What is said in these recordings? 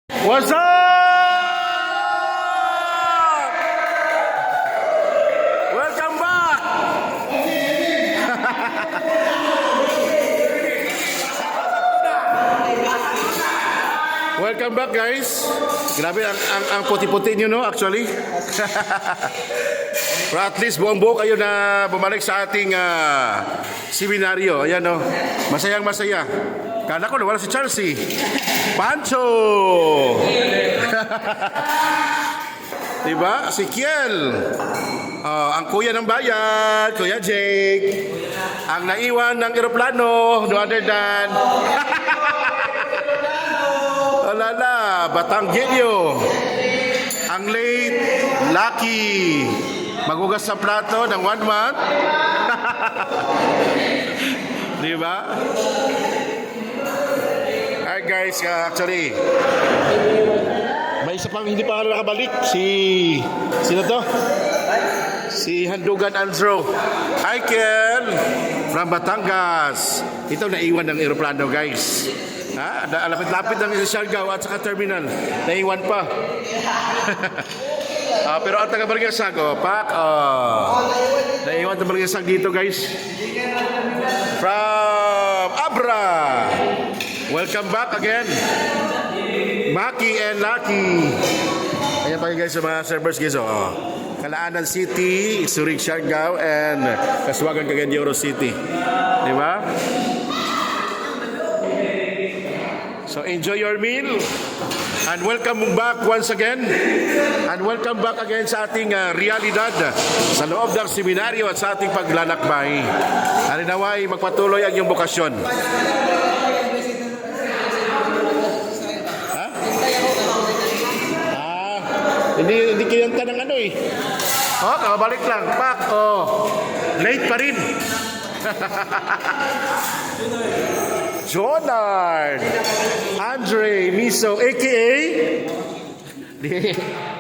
What's up? Welcome back! Welcome back, guys. Grabe ang puti-puti nyo, no, actually. Pero at least buong-buo kayo na bumalik sa ating seminaryo. Ayan, no. Masayang masaya. Kala ko nawala si Chelsea. Pancho! Diba? Si Kiel. Ang kuya ng bayan, Kuya Jake. Ang naiwan ng eroplano, no other than... Alala, Batanggenyo. Ang late, Lucky. Magugas sa plato ng 1 month. Diba? Alright guys, actually may isa pang hindi pa nakabalik. Sino to? Si Handugan Andrew. Hi Ken from Batangas. Ito naiwan ng eroplano, guys. Lapit-lapit ng Siargao at saka terminal. Naiwan pa. Pero ang taga-Bargasag, naiwan ng Bargasag dito, guys. From Abra. Welcome back again, Maki and Lucky. Ayan pa guys sa mga servers, guys. Calaanan City, Zurich, Siargao, and Casuagan, Cagayan de Oro City. Diba? So enjoy your meal. And welcome back once again. And welcome back again sa ating realidad sa loob ng seminaryo at sa ating paglalakbay. Halinaway, magpatuloy ang iyong bukasyon. Hindi kinanta ng ano eh. Kakabalik lang. Pak, late pa rin. Jonard, Andre, Miso, a.k.a.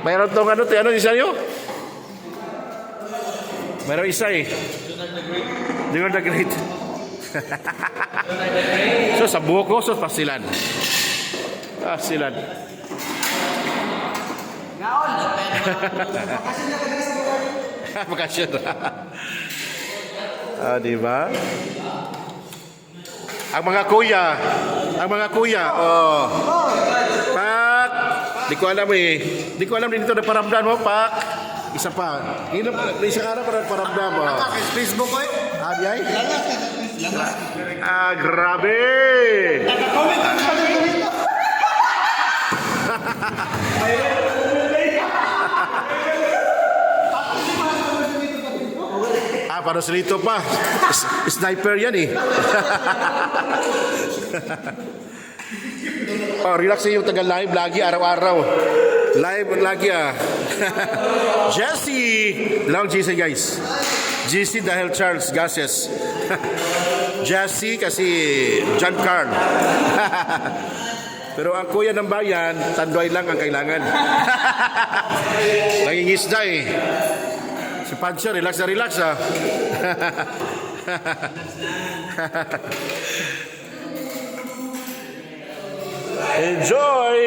Mayroon tong ano isa nyo? Mayroon isa eh. Jonard the Great. So sa buhok ko, so pasilan. Pasilan. Makasyon. Diba? Ang mga kuya, Pak, di ko alam din ito na paramdam mo, Pak. Isa pa. Isang araw pa na paramdam mo. Facebook ko eh. Ay? Grabe. Naka-comment ang pag-comment. Para silito pa. Sniper yan eh. Relax yung taga-live lagi, araw-araw. Live lagi Jesse! Long GC guys. GC dahil Charles Gases. Jesse kasi John Carl. Pero ang kuya ng bayan, tandoy lang ang kailangan. Nangingisda eh. Si Pancho, relax na relax Enjoy!